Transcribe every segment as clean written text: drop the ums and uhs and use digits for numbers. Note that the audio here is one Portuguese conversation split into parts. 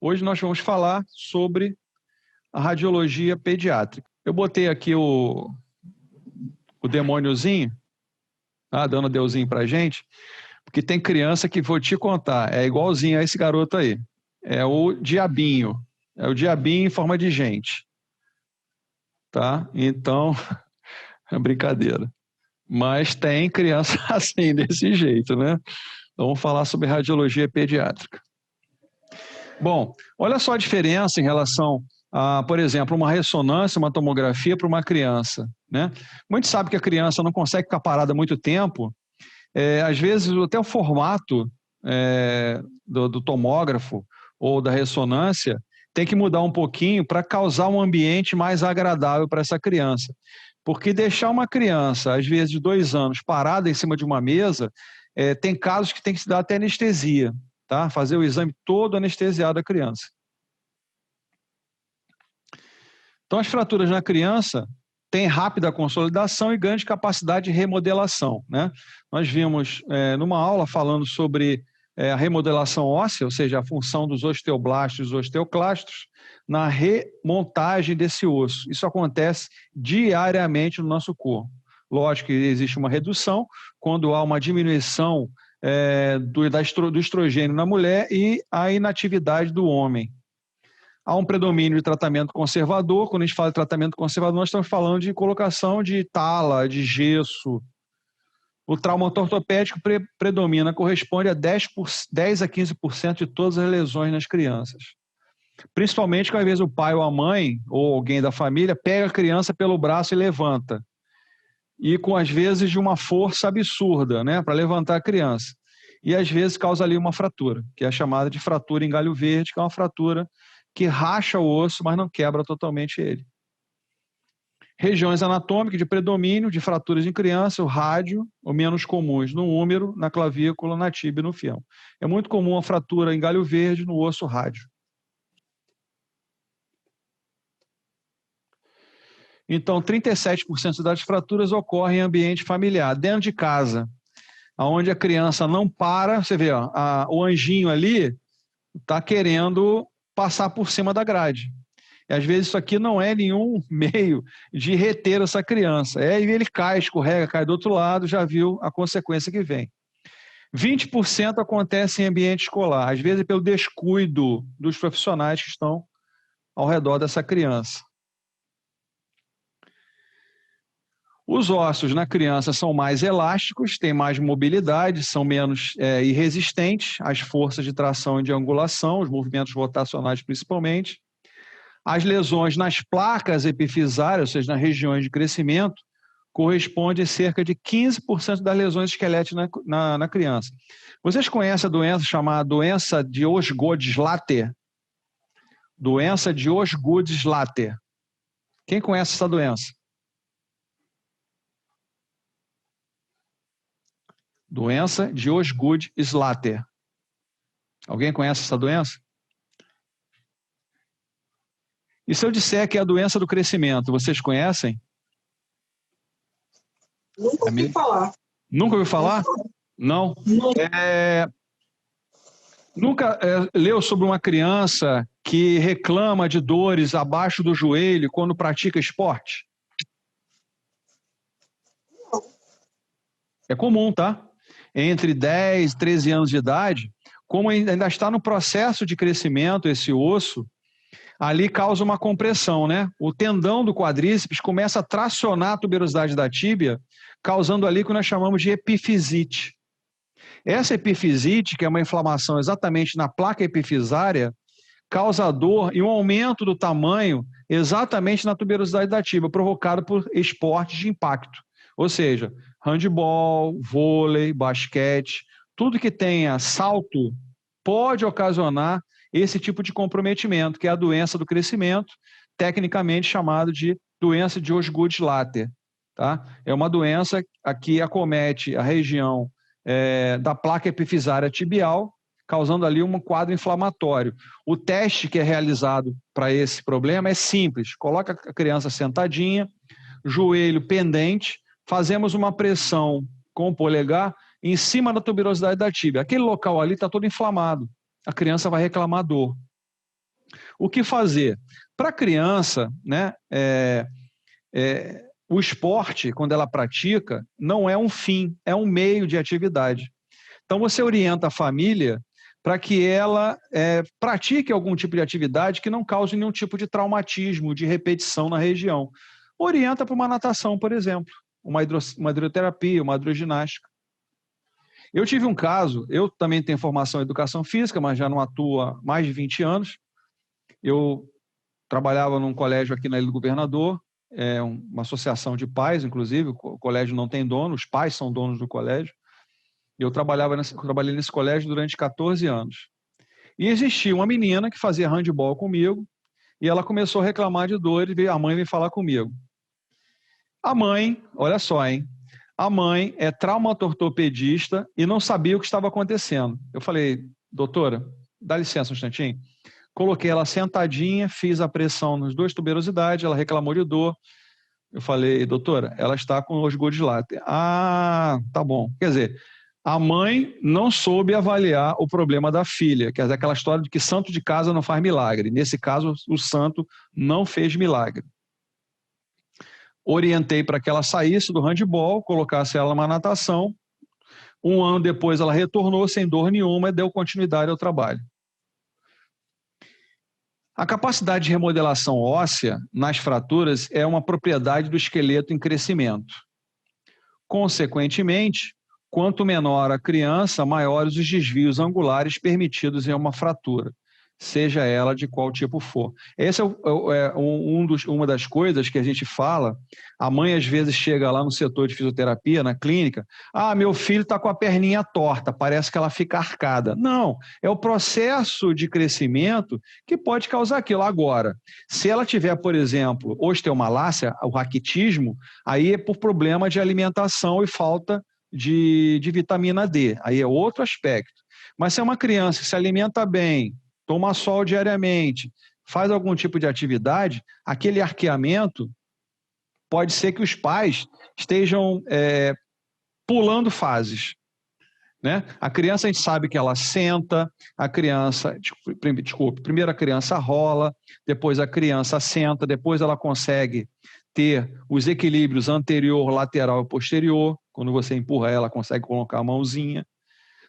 Hoje nós vamos falar sobre a radiologia pediátrica. Eu botei aqui o demôniozinho, tá? Dando deusinho pra gente, porque tem criança que, vou te contar, é igualzinho a esse garoto aí. É o diabinho em forma de gente, tá? Então, é brincadeira. Mas tem criança assim, desse jeito, né? Então, vamos falar sobre radiologia pediátrica. Bom, olha só a diferença em relação a, por exemplo, uma ressonância, uma tomografia para uma criança, né? Muitos sabem que a criança não consegue ficar parada muito tempo. Às vezes, até o formato do tomógrafo ou da ressonância tem que mudar um pouquinho para causar um ambiente mais agradável para essa criança. Porque deixar uma criança, às vezes de 2 anos, parada em cima de uma mesa, tem casos que tem que se dar até anestesia, tá? Fazer o exame todo anestesiado da criança. Então, as fraturas na criança têm rápida consolidação e grande capacidade de remodelação, né? Nós vimos numa aula falando sobre a remodelação óssea, ou seja, a função dos osteoblastos e dos osteoclastos, na remontagem desse osso. Isso acontece diariamente no nosso corpo. Lógico que existe uma redução quando há uma diminuição do estrogênio na mulher e a inatividade do homem. Há um predomínio de tratamento conservador. Quando a gente fala de tratamento conservador, nós estamos falando de colocação de tala, de gesso. O trauma ortopédico predomina, corresponde a 10 a 15% de todas as lesões nas crianças. Principalmente quando às vezes o pai ou a mãe, ou alguém da família, pega a criança pelo braço e levanta. E com, às vezes, de uma força absurda, né, para levantar a criança. E às vezes causa ali uma fratura, que é chamada de fratura em galho verde, que é uma fratura que racha o osso, mas não quebra totalmente ele. Regiões anatômicas de predomínio de fraturas em criança, o rádio, ou menos comuns no úmero, na clavícula, na tíbia e no fião. É muito comum a fratura em galho verde no osso rádio. Então, 37% das fraturas ocorrem em ambiente familiar, dentro de casa, onde a criança não para. Você vê, ó, o anjinho ali está querendo passar por cima da grade. E às vezes isso aqui não é nenhum meio de reter essa criança. E ele cai, escorrega, cai do outro lado, já viu a consequência que vem. 20% acontece em ambiente escolar, às vezes pelo descuido dos profissionais que estão ao redor dessa criança. Os ossos na criança são mais elásticos, têm mais mobilidade, são menos resistentes às forças de tração e de angulação, os movimentos rotacionais principalmente. As lesões nas placas epifisárias, ou seja, nas regiões de crescimento, corresponde a cerca de 15% das lesões esqueléticas na criança. Vocês conhecem a doença chamada doença de Osgood-Schlatter? Doença de Osgood-Schlatter. Quem conhece essa doença? Doença de Osgood-Schlatter. Alguém conhece essa doença? E se eu disser que é a doença do crescimento, vocês conhecem? Nunca ouvi falar. Nunca ouviu falar? Não? Nunca leu sobre uma criança que reclama de dores abaixo do joelho quando pratica esporte? Não. É comum, tá? Entre 10 e 13 anos de idade, como ainda está no processo de crescimento esse osso, ali causa uma compressão, né? O tendão do quadríceps começa a tracionar a tuberosidade da tíbia, causando ali o que nós chamamos de epifisite. Essa epifisite, que é uma inflamação exatamente na placa epifisária, causa dor e um aumento do tamanho exatamente na tuberosidade da tíbia, provocado por esportes de impacto. Ou seja, handebol, vôlei, basquete, tudo que tenha salto pode ocasionar esse tipo de comprometimento, que é a doença do crescimento, tecnicamente chamado de doença de Osgood-Schlatter. Tá? É uma doença que acomete a região da placa epifisária tibial, causando ali um quadro inflamatório. O teste que é realizado para esse problema é simples. Coloca a criança sentadinha, joelho pendente, fazemos uma pressão com o polegar em cima da tuberosidade da tíbia. Aquele local ali está todo inflamado. A criança vai reclamar dor. O que fazer? Para a criança, né, o esporte, quando ela pratica, não é um fim, é um meio de atividade. Então, você orienta a família para que ela pratique algum tipo de atividade que não cause nenhum tipo de traumatismo, de repetição na região. Orienta para uma natação, por exemplo, uma hidroterapia, uma hidroginástica. Eu tive um caso, eu também tenho formação em educação física, mas já não atuo há mais de 20 anos. Eu trabalhava num colégio aqui na Ilha do Governador, uma associação de pais, inclusive, o colégio não tem dono, os pais são donos do colégio. Eu trabalhei nesse colégio durante 14 anos. E existia uma menina que fazia handebol comigo, e ela começou a reclamar de dores, e a mãe veio falar comigo. A mãe, olha só, hein? A mãe é traumatortopedista e não sabia o que estava acontecendo. Eu falei, doutora, dá licença um instantinho. Coloquei ela sentadinha, fiz a pressão nas duas tuberosidades, ela reclamou de dor. Eu falei, doutora, ela está com osgo dilato. Ah, tá bom. Quer dizer, a mãe não soube avaliar o problema da filha, quer dizer, aquela história de que santo de casa não faz milagre. Nesse caso, o santo não fez milagre. Orientei para que ela saísse do handebol, colocasse ela numa natação. Um ano depois ela retornou sem dor nenhuma e deu continuidade ao trabalho. A capacidade de remodelação óssea nas fraturas é uma propriedade do esqueleto em crescimento. Consequentemente, quanto menor a criança, maiores os desvios angulares permitidos em uma fratura, seja ela de qual tipo for. Essa uma das coisas que a gente fala. A mãe às vezes chega lá no setor de fisioterapia, na clínica, meu filho está com a perninha torta, parece que ela fica arcada. Não, é o processo de crescimento que pode causar aquilo. Agora, se ela tiver, por exemplo, osteomalácia, o raquitismo, aí é por problema de alimentação e falta de vitamina D, aí é outro aspecto. Mas se é uma criança que se alimenta bem, toma sol diariamente, faz algum tipo de atividade, aquele arqueamento pode ser que os pais estejam pulando fases. Né? A criança, a gente sabe que ela senta, a criança, primeiro a criança rola, depois a criança senta, depois ela consegue ter os equilíbrios anterior, lateral e posterior. Quando você empurra ela, consegue colocar a mãozinha.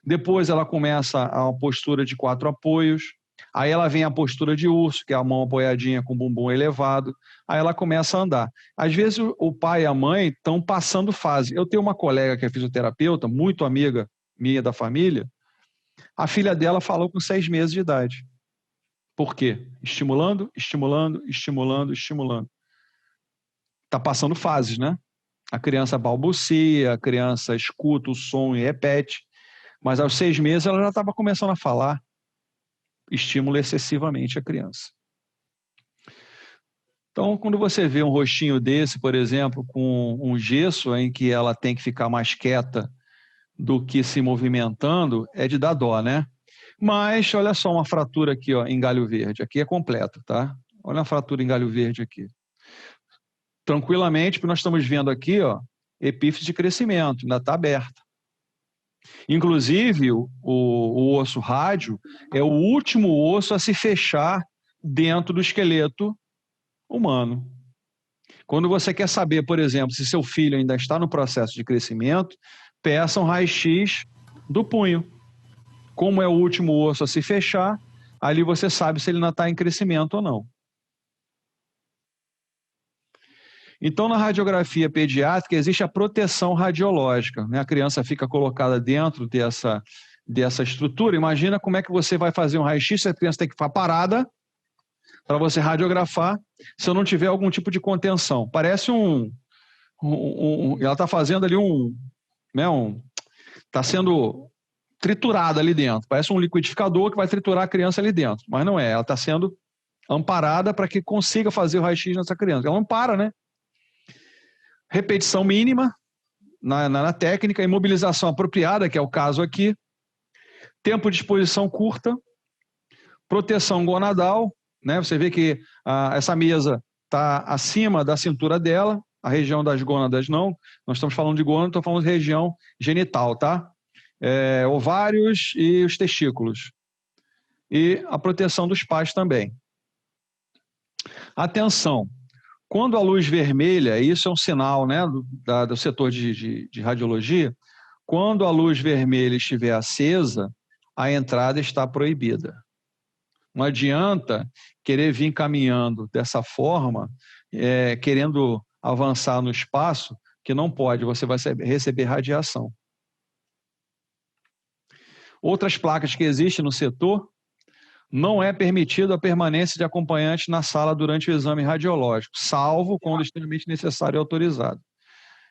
Depois ela começa a postura de 4 apoios. Aí ela vem a postura de urso, que é a mão apoiadinha com o bumbum elevado. Aí ela começa a andar. Às vezes o pai e a mãe estão passando fase. Eu tenho uma colega que é fisioterapeuta, muito amiga minha da família. A filha dela falou com 6 meses de idade. Por quê? Estimulando, estimulando, estimulando, estimulando. Está passando fases, né? A criança balbucia, a criança escuta o som e repete. Mas aos 6 meses ela já estava começando a falar. Estimula excessivamente a criança. Então, quando você vê um rostinho desse, por exemplo, com um gesso em que ela tem que ficar mais quieta do que se movimentando, é de dar dó, né? Mas, olha só uma fratura aqui, ó, em galho verde. Aqui é completa, tá? Olha a fratura em galho verde aqui. Tranquilamente, porque nós estamos vendo aqui, ó, epífise de crescimento, ainda está aberta. Inclusive, o osso rádio é o último osso a se fechar dentro do esqueleto humano. Quando você quer saber, por exemplo, se seu filho ainda está no processo de crescimento, peça um raio-x do punho. Como é o último osso a se fechar, ali você sabe se ele ainda está em crescimento ou não. Então, na radiografia pediátrica, existe a proteção radiológica, né? A criança fica colocada dentro dessa estrutura. Imagina como é que você vai fazer um raio-x, se a criança tem que ficar parada para você radiografar, se eu não tiver algum tipo de contenção. Parece ela está fazendo ali está sendo triturada ali dentro. Parece um liquidificador que vai triturar a criança ali dentro. Mas não é, ela está sendo amparada para que consiga fazer o raio-x nessa criança. Ela não para, né? Repetição mínima na técnica, imobilização apropriada, que é o caso aqui, tempo de exposição curta, proteção gonadal, né? Você vê que essa mesa está acima da cintura dela, a região das gônadas não, nós estamos falando de gônada, estamos falando de região genital, tá? Ovários e os testículos. E a proteção dos pais também. Atenção, quando a luz vermelha, isso é um sinal, né, do setor de radiologia, quando a luz vermelha estiver acesa, a entrada está proibida. Não adianta querer vir caminhando dessa forma, querendo avançar no espaço, que não pode, você vai receber radiação. Outras placas que existem no setor, não é permitido a permanência de acompanhante na sala durante o exame radiológico, salvo quando extremamente necessário e autorizado.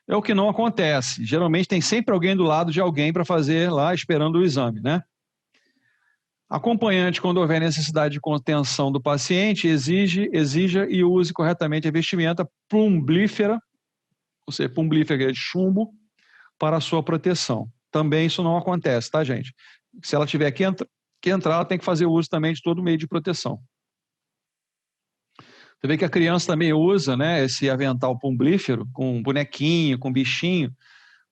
É o que não acontece. Geralmente tem sempre alguém do lado de alguém para fazer lá, esperando o exame, né? Acompanhante, quando houver necessidade de contenção do paciente, exija e use corretamente a vestimenta plumbífera, ou seja, plumbífera de chumbo, para a sua proteção. Também isso não acontece, tá, gente? Se ela tiver que entrar, ela tem que fazer uso também de todo meio de proteção. Você vê que a criança também usa, né, esse avental plumbífero, com bonequinho, com bichinho,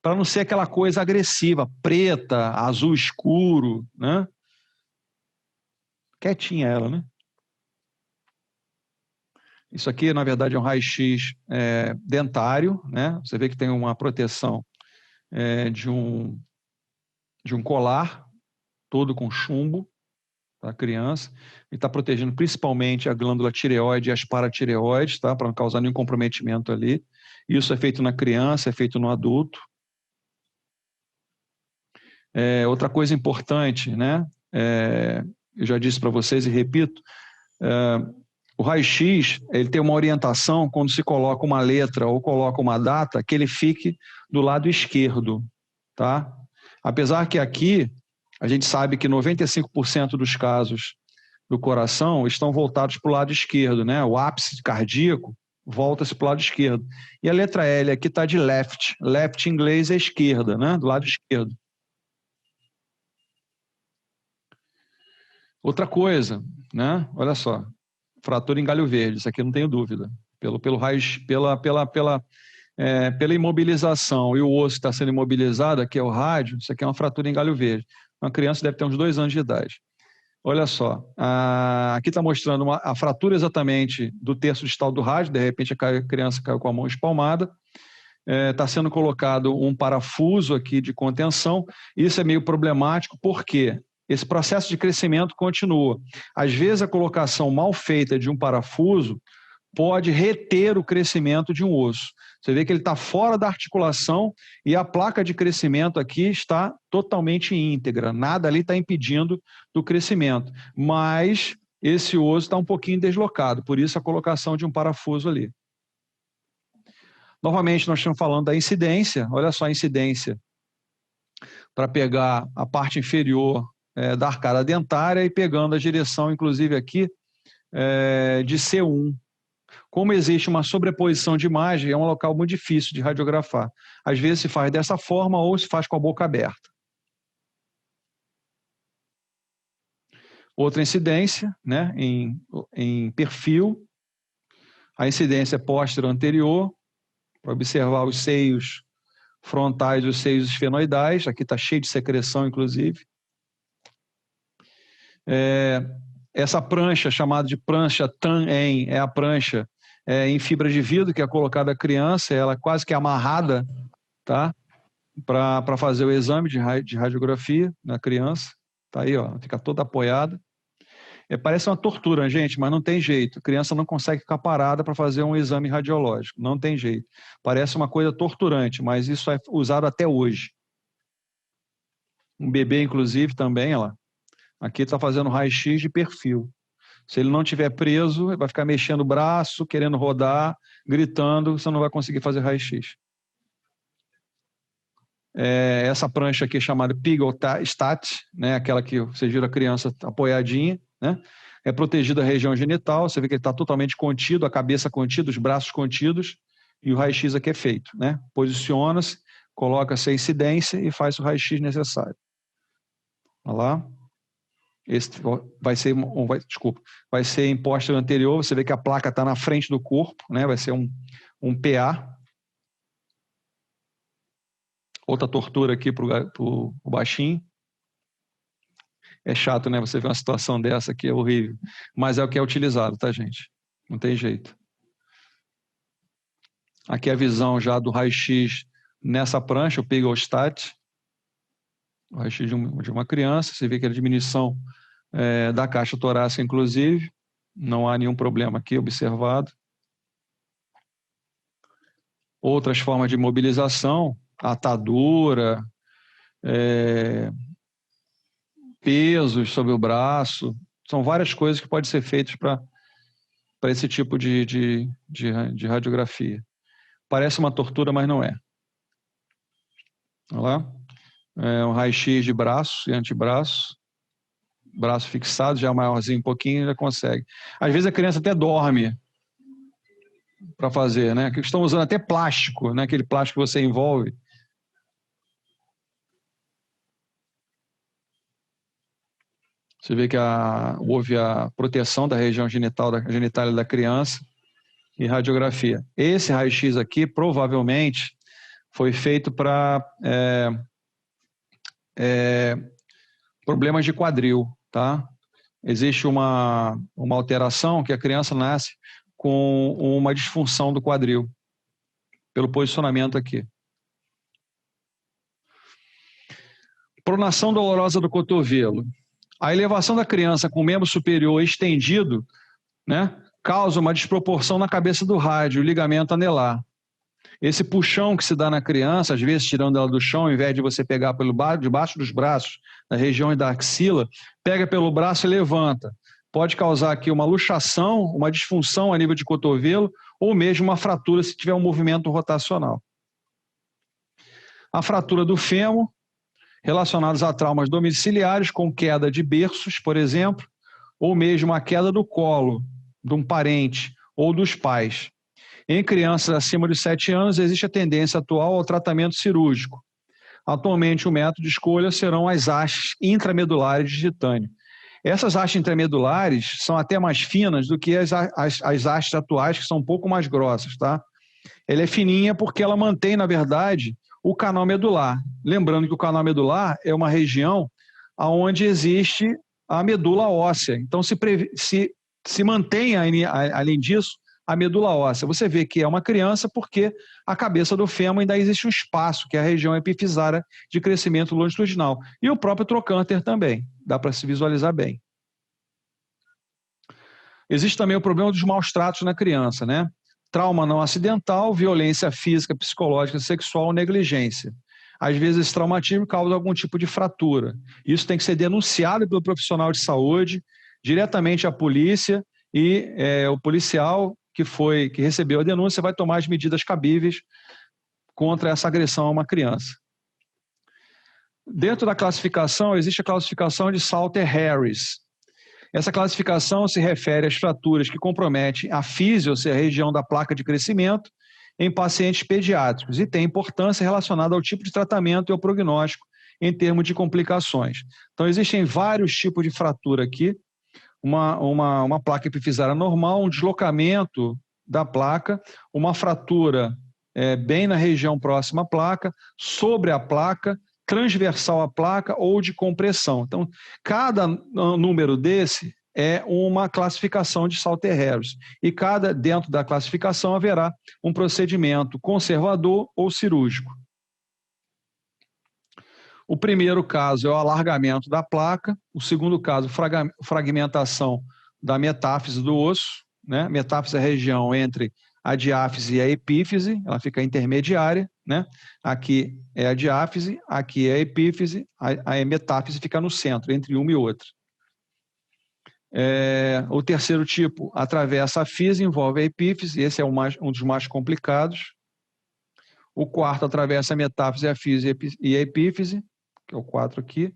para não ser aquela coisa agressiva, preta, azul escuro, né? Quietinha ela, né? Isso aqui, na verdade, é um raio-x dentário, né? Você vê que tem uma proteção de um colar, todo com chumbo, para a criança, e está protegendo principalmente a glândula tireoide e as paratireoides, tá? Para não causar nenhum comprometimento ali. Isso é feito na criança, é feito no adulto. Outra coisa importante, né? Eu já disse para vocês e repito, o raio-x, ele tem uma orientação quando se coloca uma letra ou coloca uma data, que ele fique do lado esquerdo, tá? Apesar que aqui, a gente sabe que 95% dos casos do coração estão voltados para o lado esquerdo, né? O ápice cardíaco volta-se para o lado esquerdo. E a letra L aqui está de left. Left em inglês é esquerda, né? Do lado esquerdo. Outra coisa, né? Olha só, fratura em galho verde, isso aqui não tenho dúvida. Pelo raio, pela imobilização e o osso está sendo imobilizado, aqui é o rádio, isso aqui é uma fratura em galho verde. Uma criança deve ter uns 2 anos de idade. Olha só, aqui está mostrando a fratura exatamente do terço distal do rádio, de repente a criança caiu com a mão espalmada. Está sendo colocado um parafuso aqui de contenção. Isso é meio problemático, porque esse processo de crescimento continua. Às vezes a colocação mal feita de um parafuso pode reter o crescimento de um osso. Você vê que ele está fora da articulação e a placa de crescimento aqui está totalmente íntegra. Nada ali está impedindo do crescimento. Mas esse osso está um pouquinho deslocado, por isso a colocação de um parafuso ali. Novamente, nós estamos falando da incidência. Olha só a incidência para pegar a parte inferior da arcada dentária e pegando a direção, inclusive aqui, de C1. Como existe uma sobreposição de imagem, é um local muito difícil de radiografar. Às vezes se faz dessa forma ou se faz com a boca aberta. Outra incidência, né, em perfil, a incidência póstero anterior, para observar os seios frontais e os seios esfenoidais. Aqui está cheio de secreção, inclusive. Essa prancha, chamada de prancha TAN-EN, é a prancha em fibra de vidro que é colocada à criança, ela é quase que amarrada, tá? Para fazer o exame de radiografia na criança. Tá aí, ó, fica toda apoiada. Parece uma tortura, gente, mas não tem jeito. A criança não consegue ficar parada para fazer um exame radiológico. Não tem jeito. Parece uma coisa torturante, mas isso é usado até hoje. Um bebê, inclusive, também, olha lá. Aqui está fazendo raio-x de perfil. Se ele não estiver preso, ele vai ficar mexendo o braço, querendo rodar, gritando, você não vai conseguir fazer raio-x. Essa prancha aqui é chamada Pigostat, né? Aquela que você gira a criança apoiadinha, né? É protegida a região genital, você vê que ele está totalmente contido, a cabeça contida, os braços contidos, e o raio-x aqui é feito, né? Posiciona-se, coloca-se a incidência e faz o raio-x necessário. Olha lá. Esse vai ser em póstero anterior, você vê que a placa está na frente do corpo, né? Vai ser um PA. Outra tortura aqui para o baixinho. É chato, né? Você vê uma situação dessa aqui, é horrível. Mas é o que é utilizado, tá, gente? Não tem jeito. Aqui a visão já do raio-x nessa prancha, o Pegelstat, o raio-x de uma criança. Você vê que a diminuição da caixa torácica, inclusive, não há nenhum problema aqui observado. Outras formas de mobilização, atadura, pesos sobre o braço, são várias coisas que podem ser feitas para esse tipo de radiografia. Parece uma tortura, mas não é. Olha lá. Um raio-x de braço e antebraço. Braço fixado, já maiorzinho um pouquinho, já consegue. Às vezes a criança até dorme para fazer, né? Que estão usando até plástico, né? Aquele plástico que você envolve. Você vê que houve a proteção da região genitália da criança e radiografia. Esse raio-x aqui, provavelmente, foi feito para problemas de quadril, tá? Existe uma alteração que a criança nasce com uma disfunção do quadril, pelo posicionamento aqui. Pronação dolorosa do cotovelo. A elevação da criança com o membro superior estendido, né, causa uma desproporção na cabeça do rádio, o ligamento anelar. Esse puxão que se dá na criança, às vezes tirando ela do chão, ao invés de você pegar debaixo dos braços, na região da axila, pega pelo braço e levanta. Pode causar aqui uma luxação, uma disfunção a nível de cotovelo, ou mesmo uma fratura se tiver um movimento rotacional. A fratura do fêmur, relacionados a traumas domiciliares, com queda de berços, por exemplo, ou mesmo a queda do colo de um parente ou dos pais. Em crianças acima de 7 anos, existe a tendência atual ao tratamento cirúrgico. Atualmente, o método de escolha serão as hastes intramedulares de titânio. Essas hastes intramedulares são até mais finas do que as hastes atuais, que são um pouco mais grossas, tá? Ela é fininha porque ela mantém, na verdade, o canal medular. Lembrando que o canal medular é uma região onde existe a medula óssea. Então, se mantém, além disso, a medula óssea. Você vê que é uma criança porque a cabeça do fêmur ainda existe um espaço, que é a região epifisária de crescimento longitudinal. E o próprio trocânter também, dá para se visualizar bem. Existe também o problema dos maus tratos na criança, né? Trauma não acidental, violência física, psicológica, sexual, negligência. Às vezes esse traumatismo causa algum tipo de fratura. Isso tem que ser denunciado pelo profissional de saúde, diretamente à polícia, e o policial que recebeu a denúncia vai tomar as medidas cabíveis contra essa agressão a uma criança. Dentro da classificação, existe a classificação de Salter-Harris. Essa classificação se refere às fraturas que comprometem a físio, ou seja, a região da placa de crescimento, em pacientes pediátricos e tem importância relacionada ao tipo de tratamento e ao prognóstico em termos de complicações. Então, existem vários tipos de fratura aqui, uma placa epifisária normal, um deslocamento da placa, uma fratura bem na região próxima à placa, sobre a placa, transversal à placa ou de compressão. Então, cada número desse é uma classificação de Salter-Harris. E dentro da classificação haverá um procedimento conservador ou cirúrgico. O primeiro caso é o alargamento da placa, o segundo caso, fragmentação da metáfise do osso, né? Metáfise é a região entre a diáfise e a epífise, ela fica intermediária, né? Aqui é a diáfise, aqui é a epífise, a metáfise fica no centro, entre uma e outra. O terceiro tipo atravessa a fise, envolve a epífise, esse é um dos mais complicados. O quarto atravessa a metáfise, a fise e a epífise, que é o 4 aqui.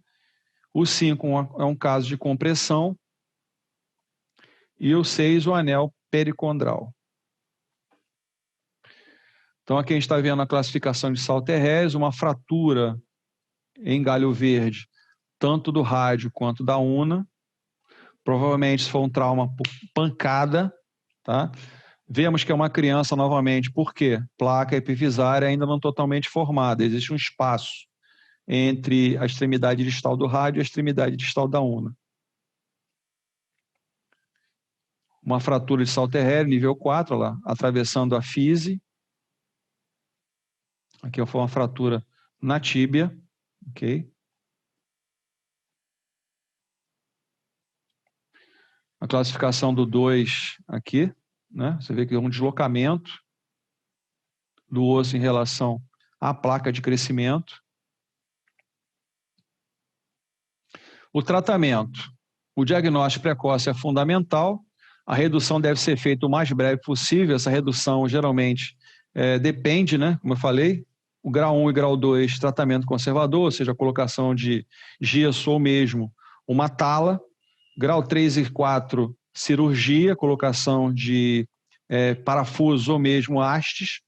O 5 é um caso de compressão. E o 6, o anel pericondral. Então, aqui a gente está vendo a classificação de Salter-Harris, uma fratura em galho verde, tanto do rádio quanto da una. Provavelmente isso foi um trauma por pancada, tá? Vemos que é uma criança novamente, por quê? Placa epifisária ainda não totalmente formada, existe um espaço entre a extremidade distal do rádio e a extremidade distal da una. uma fratura de salto-terreno, nível 4, lá, atravessando a fise. Aqui foi uma fratura na tíbia, ok? A classificação do 2 aqui, né? Você vê que é um deslocamento do osso em relação à placa de crescimento. O tratamento. O diagnóstico precoce é fundamental. A redução deve ser feita o mais breve possível. Essa redução geralmente depende, né? Como eu falei, o grau 1 e grau 2, tratamento conservador, ou seja, a colocação de gesso ou mesmo uma tala. Grau 3 e 4, cirurgia, colocação de parafusos ou mesmo hastes.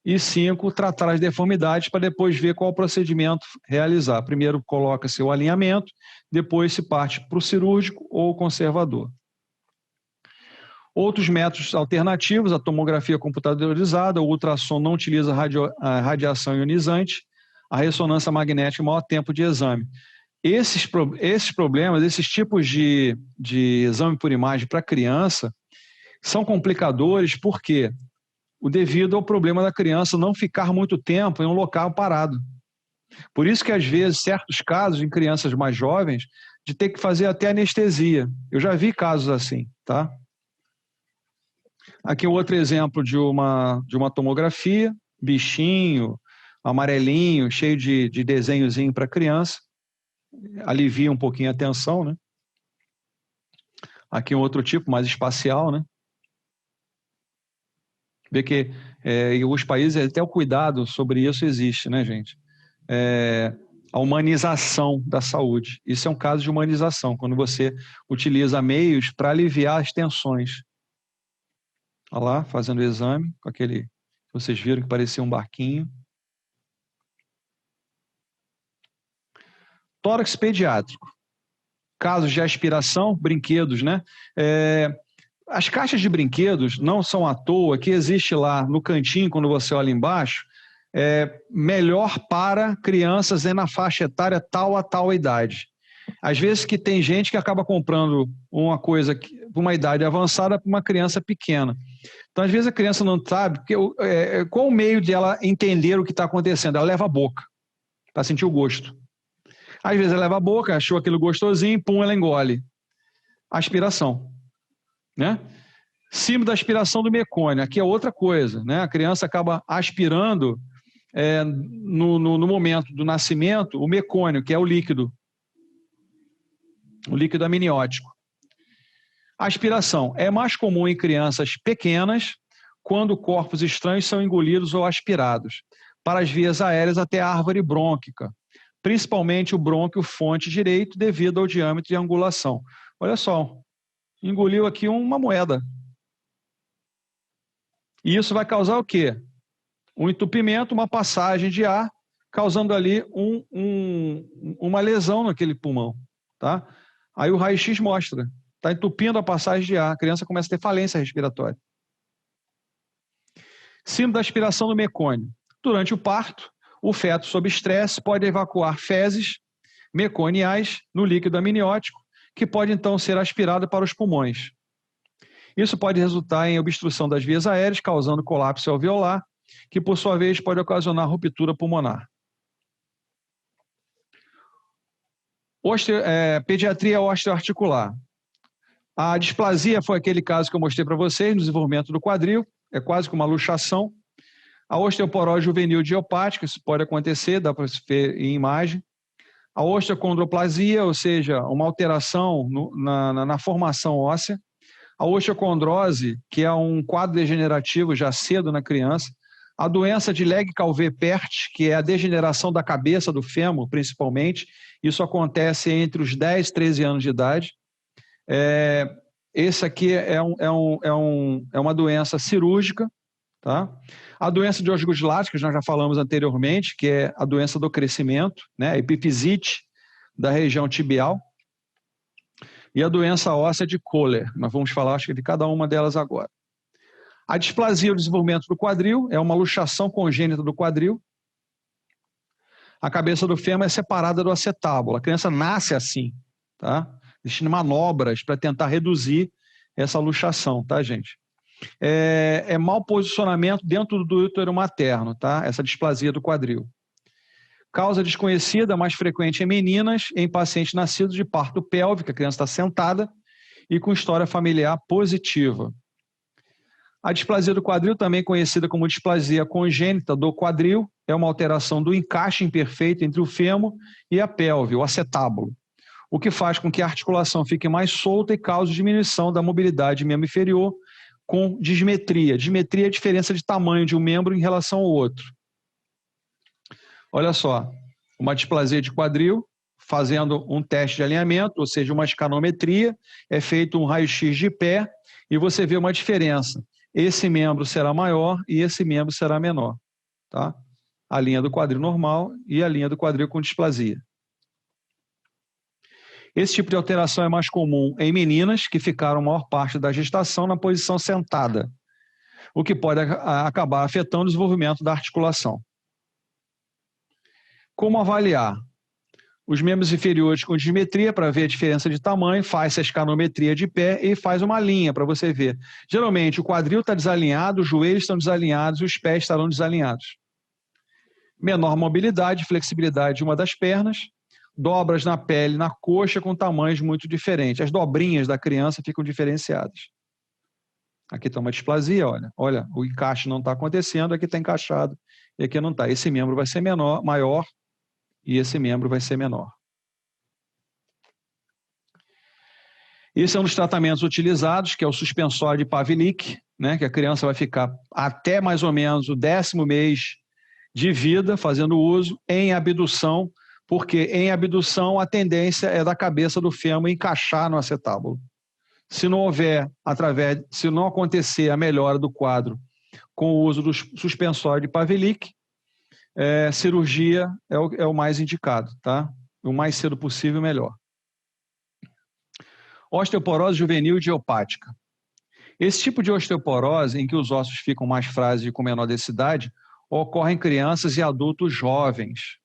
E 5, tratar as deformidades para depois ver qual procedimento realizar. Primeiro coloca-se o alinhamento, depois se parte para o cirúrgico ou conservador. Outros métodos alternativos, a tomografia computadorizada, o ultrassom não utiliza radiação ionizante, a ressonância magnética, maior tempo de exame. Esses problemas, esses tipos de exame por imagem para criança são complicadores porque devido ao problema da criança não ficar muito tempo em um local parado. Por isso que, às vezes, certos casos em crianças mais jovens, de ter que fazer até anestesia. Eu já vi casos assim, tá? Aqui outro exemplo de uma tomografia, bichinho, amarelinho, cheio de desenhozinho para criança. Alivia um pouquinho a tensão, né? Aqui um outro tipo, mais espacial, né? Vê que em alguns países até o cuidado sobre isso existe, né, gente? A humanização da saúde. Isso é um caso de humanização, quando você utiliza meios para aliviar as tensões. Olha lá, fazendo o exame, com aquele, vocês viram que parecia um barquinho. Tórax pediátrico. Casos de aspiração, brinquedos, né? As caixas de brinquedos não são à toa, que existe lá no cantinho, quando você olha embaixo, melhor para crianças na faixa etária tal a tal idade. Às vezes que tem gente que acaba comprando uma coisa para uma idade avançada para uma criança pequena. Então, às vezes a criança não sabe qual o meio de ela entender o que está acontecendo. Ela leva a boca para sentir o gosto. Às vezes ela leva a boca, achou aquilo gostosinho, pum, ela engole. Aspiração. Né? Símbolo da aspiração do mecônio, aqui é outra coisa, né? A criança acaba aspirando no momento do nascimento o mecônio, que é o líquido amniótico. A aspiração é mais comum em crianças pequenas, quando corpos estranhos são engolidos ou aspirados, para as vias aéreas até a árvore brônquica, principalmente o brônquio fonte direito, devido ao diâmetro e angulação. Olha só, engoliu aqui uma moeda. E isso vai causar o quê? Um entupimento, uma passagem de ar, causando ali uma lesão naquele pulmão. Tá? Aí o raio-x mostra, está entupindo a passagem de ar, a criança começa a ter falência respiratória. Símbolo da aspiração do mecônio. Durante o parto, o feto sob estresse pode evacuar fezes meconiais no líquido amniótico, que pode então ser aspirado para os pulmões. Isso pode resultar em obstrução das vias aéreas, causando colapso alveolar, que por sua vez pode ocasionar ruptura pulmonar. Pediatria osteoarticular. A displasia foi aquele caso que eu mostrei para vocês, no desenvolvimento do quadril, é quase que uma luxação. A osteoporose juvenil idiopática, isso pode acontecer, dá para ver em imagem. A osteocondroplasia, ou seja, uma alteração na formação óssea. A osteocondrose, que é um quadro degenerativo já cedo na criança. A doença de Legg-Calvé-Pertz, que é a degeneração da cabeça do fêmur, principalmente. Isso acontece entre os 10 e 13 anos de idade. Esse aqui é uma doença cirúrgica. Tá? A doença de Osgood-Schlatter, que nós já falamos anteriormente, que é a doença do crescimento, né? A epifisite da região tibial. E a doença óssea de Kohler. Nós vamos falar, acho que, de cada uma delas agora. A displasia do desenvolvimento do quadril é uma luxação congênita do quadril. A cabeça do fêmur é separada do acetábulo. A criança nasce assim. Tá? Existem manobras para tentar reduzir essa luxação, tá, gente? É mau posicionamento dentro do útero materno, tá? Essa displasia do quadril. Causa desconhecida, mais frequente em meninas, em pacientes nascidos de parto pélvico, a criança está sentada, e com história familiar positiva. A displasia do quadril, também conhecida como displasia congênita do quadril, é uma alteração do encaixe imperfeito entre o fêmur e a pelve, o acetábulo, o que faz com que a articulação fique mais solta e cause diminuição da mobilidade membro inferior com dismetria. Dismetria é a diferença de tamanho de um membro em relação ao outro. Olha só, uma displasia de quadril, fazendo um teste de alinhamento, ou seja, uma escanometria, é feito um raio-x de pé e você vê uma diferença. Esse membro será maior e esse membro será menor, tá? A linha do quadril normal e a linha do quadril com displasia. Esse tipo de alteração é mais comum em meninas que ficaram a maior parte da gestação na posição sentada, o que pode acabar afetando o desenvolvimento da articulação. Como avaliar? Os membros inferiores com dismetria, para ver a diferença de tamanho, faz a escanometria de pé e faz uma linha para você ver. Geralmente o quadril está desalinhado, os joelhos estão desalinhados e os pés estarão desalinhados. Menor mobilidade, flexibilidade de uma das pernas, dobras na pele, na coxa com tamanhos muito diferentes. As dobrinhas da criança ficam diferenciadas. Aqui está uma displasia, olha, o encaixe não está acontecendo, aqui está encaixado e aqui não está. Esse membro vai ser maior e esse membro vai ser menor. Esse é um dos tratamentos utilizados, que é o suspensório de Pavlik, né, que a criança vai ficar até mais ou menos o 10º mês de vida fazendo uso em abdução, porque em abdução a tendência é da cabeça do fêmur encaixar no acetábulo. Se não houver, se não acontecer a melhora do quadro com o uso do suspensório de Pavlik, cirurgia é o mais indicado, tá? O mais cedo possível, melhor. Osteoporose juvenil idiopática. Esse tipo de osteoporose, em que os ossos ficam mais frágeis e com menor densidade, ocorre em crianças e adultos jovens.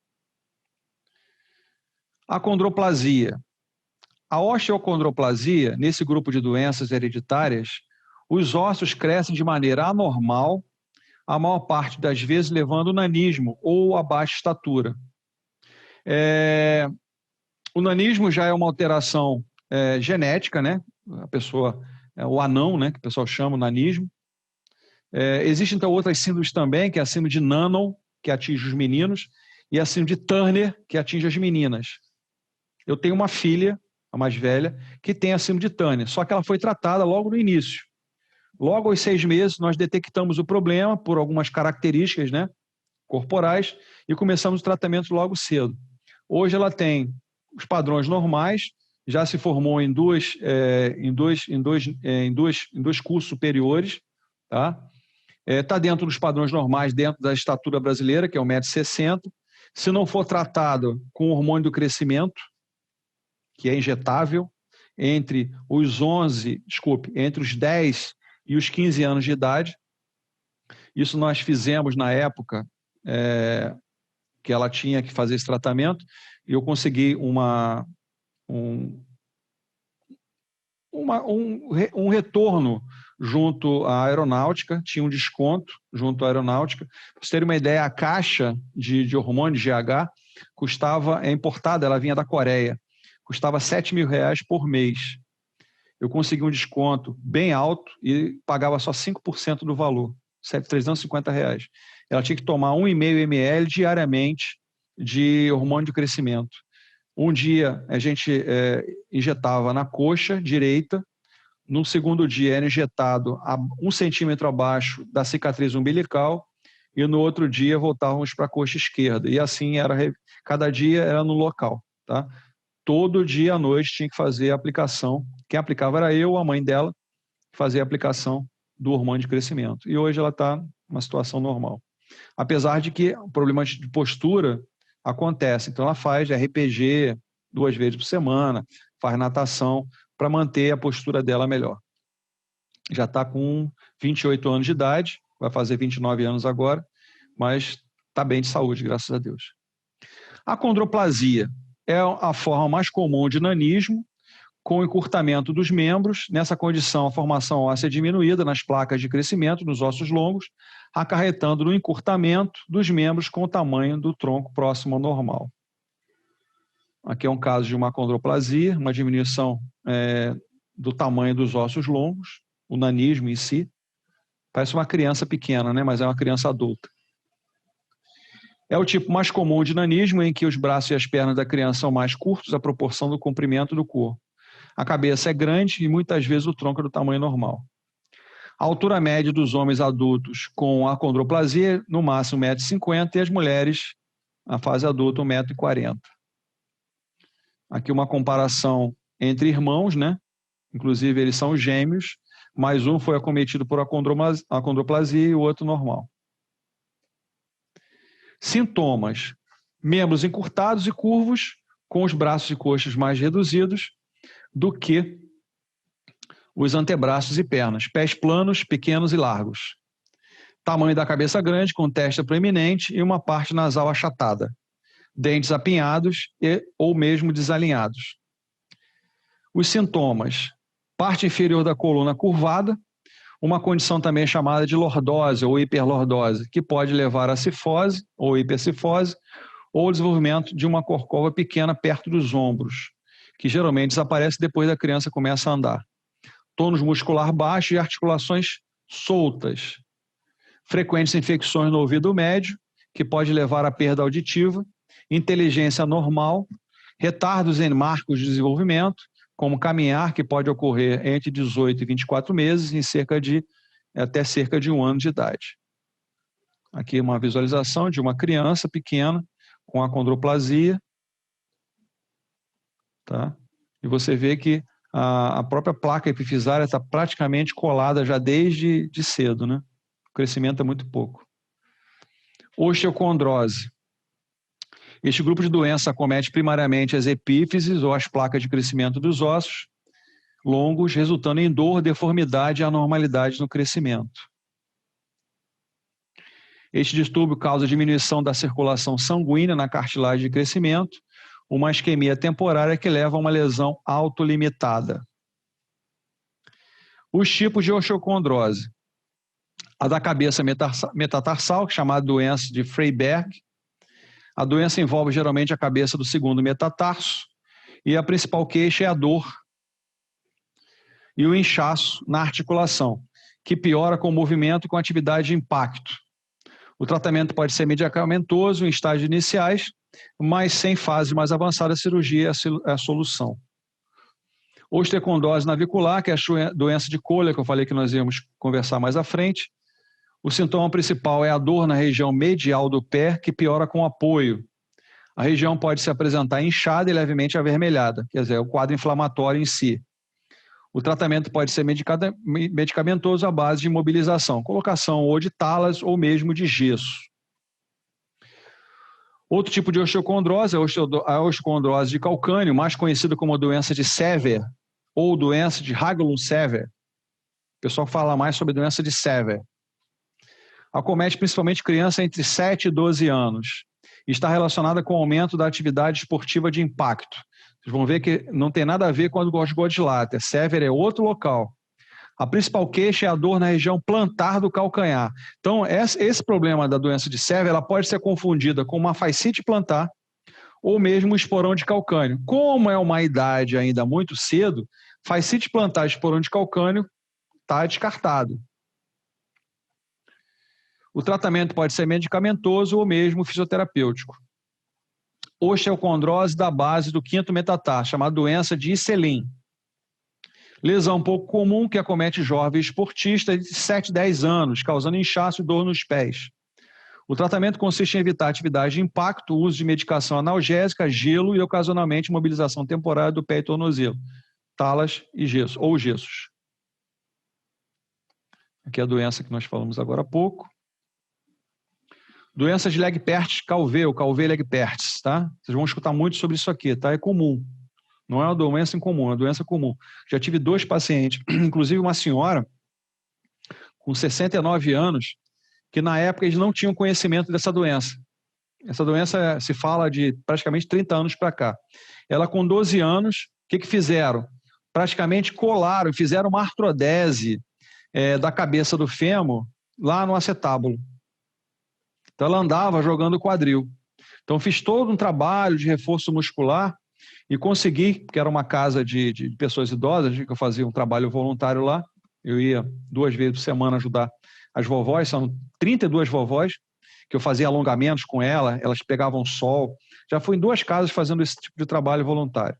Acondroplasia. A osteocondroplasia, nesse grupo de doenças hereditárias, os ossos crescem de maneira anormal, a maior parte das vezes levando nanismo ou a baixa estatura. O nanismo já é uma alteração genética, né? A pessoa, o anão, né? Que o pessoal chama nanismo. Existem então outras síndromes também, que é a síndrome de Nanon, que atinge os meninos, e a síndrome de Turner, que atinge as meninas. Eu tenho uma filha, a mais velha, que tem a síndrome de Turner, só que ela foi tratada logo no início. Logo aos 6 meses, nós detectamos o problema por algumas características, né, corporais e começamos o tratamento logo cedo. Hoje ela tem os padrões normais, já se formou em dois cursos superiores, tá? Está dentro dos padrões normais, dentro da estatura brasileira, que é 1,60 m. Se não for tratado com hormônio do crescimento, que é injetável, entre os 10 e os 15 anos de idade. Isso nós fizemos na época que ela tinha que fazer esse tratamento, e eu consegui um retorno junto à aeronáutica, tinha um desconto junto à aeronáutica. Para vocês terem uma ideia, a caixa de hormônio GH custava, é importada, ela vinha da Coreia, custava R$7.000 por mês. Eu consegui um desconto bem alto e pagava só 5% do valor, R$350. Ela tinha que tomar 1,5 ml diariamente de hormônio de crescimento. Um dia a gente injetava na coxa direita, no segundo dia era injetado a 1 centímetro abaixo da cicatriz umbilical e no outro dia voltávamos para a coxa esquerda. E assim cada dia era no local, tá? Todo dia à noite tinha que fazer a aplicação. Quem aplicava era eu, a mãe dela, fazia a aplicação do hormônio de crescimento. E hoje ela está numa situação normal. Apesar de que o problema de postura acontece. Então ela faz RPG 2 vezes por semana, faz natação para manter a postura dela melhor. Já está com 28 anos de idade, vai fazer 29 anos agora, mas está bem de saúde, graças a Deus. A acondroplasia é a forma mais comum de nanismo, com o encurtamento dos membros. Nessa condição, a formação óssea é diminuída nas placas de crescimento nos ossos longos, acarretando no encurtamento dos membros com o tamanho do tronco próximo ao normal. Aqui é um caso de uma acondroplasia, uma diminuição do tamanho dos ossos longos, o nanismo em si. Parece uma criança pequena, né? Mas é uma criança adulta. É o tipo mais comum de nanismo, em que os braços e as pernas da criança são mais curtos à proporção do comprimento do corpo. A cabeça é grande e muitas vezes o tronco é do tamanho normal. A altura média dos homens adultos com acondroplasia, no máximo 1,50 m, e as mulheres, na fase adulta, 1,40 m. Aqui uma comparação entre irmãos, né? Inclusive eles são gêmeos, mas um foi acometido por acondroplasia e o outro normal. Sintomas: membros encurtados e curvos, com os braços e coxas mais reduzidos do que os antebraços e pernas. Pés planos, pequenos e largos. Tamanho da cabeça grande, com testa proeminente e uma parte nasal achatada. Dentes apinhados ou mesmo desalinhados. Os sintomas: parte inferior da coluna curvada, uma condição também chamada de lordose ou hiperlordose, que pode levar a cifose ou hipercifose, ou o desenvolvimento de uma corcova pequena perto dos ombros, que geralmente desaparece depois da criança começa a andar. Tônus muscular baixo e articulações soltas. Frequentes infecções no ouvido médio, que pode levar à perda auditiva. Inteligência normal. Retardos em marcos de desenvolvimento, como caminhar, que pode ocorrer entre 18 e 24 meses, até cerca de 1 ano de idade. Aqui uma visualização de uma criança pequena com acondroplasia. Tá? E você vê que a própria placa epifisária está praticamente colada já desde cedo, né? O crescimento é muito pouco. Osteocondrose. Este grupo de doença acomete primariamente as epífises ou as placas de crescimento dos ossos longos, resultando em dor, deformidade e anormalidades no crescimento. Este distúrbio causa diminuição da circulação sanguínea na cartilagem de crescimento, uma isquemia temporária que leva a uma lesão autolimitada. Os tipos de osteocondrose. A da cabeça metatarsal, chamada doença de Freiberg. A doença envolve geralmente a cabeça do segundo metatarso e a principal queixa é a dor e o inchaço na articulação, que piora com o movimento e com a atividade de impacto. O tratamento pode ser medicamentoso em estágios iniciais, mas sem fase mais avançada, a cirurgia é a solução. Osteocondrose navicular, que é a doença de Kohler, que eu falei que nós íamos conversar mais à frente. O sintoma principal é a dor na região medial do pé, que piora com apoio. A região pode se apresentar inchada e levemente avermelhada, quer dizer, é o quadro inflamatório em si. O tratamento pode ser medicamentoso à base de imobilização, colocação ou de talas ou mesmo de gesso. Outro tipo de osteocondrose é a osteocondrose de calcâneo, mais conhecida como doença de Sever ou doença de Haglund-Sever. O pessoal fala mais sobre a doença de Sever. Acomete principalmente crianças entre 7 e 12 anos. Está relacionada com o aumento da atividade esportiva de impacto. Vocês vão ver que não tem nada a ver com a do Gosgood-Latter. Sever é outro local. A principal queixa é a dor na região plantar do calcanhar. Então, esse problema da doença de Sever, ela pode ser confundida com uma fascite plantar ou mesmo um esporão de calcânio. Como é uma idade ainda muito cedo, fascite plantar e esporão de calcânio está descartado. O tratamento pode ser medicamentoso ou mesmo fisioterapêutico. Osteocondrose da base do quinto metatarso, chamada doença de Isselin. Lesão pouco comum que acomete jovens esportistas de 7 a 10 anos, causando inchaço e dor nos pés. O tratamento consiste em evitar atividade de impacto, uso de medicação analgésica, gelo e ocasionalmente mobilização temporária do pé e tornozelo, talas e gesso, ou gessos. Aqui é a doença que nós falamos agora há pouco. Doença de Legg-Pertz-Calvé, Calvé-Legg-Pertz, tá? Vocês vão escutar muito sobre isso aqui, tá? É comum. Não é uma doença incomum, é uma doença comum. Já tive 2 pacientes, inclusive uma senhora com 69 anos, que na época eles não tinham conhecimento dessa doença. Essa doença se fala de praticamente 30 anos para cá. Ela com 12 anos, o que fizeram? praticamente colaram, fizeram uma artrodese da cabeça do fêmur lá no acetábulo. Então ela andava jogando o quadril. Então fiz todo um trabalho de reforço muscular e consegui, porque era uma casa de pessoas idosas, que eu fazia um trabalho voluntário lá, eu ia 2 vezes por semana ajudar as vovós, são 32 vovós, que eu fazia alongamentos com elas pegavam sol. Já fui em 2 casas fazendo esse tipo de trabalho voluntário.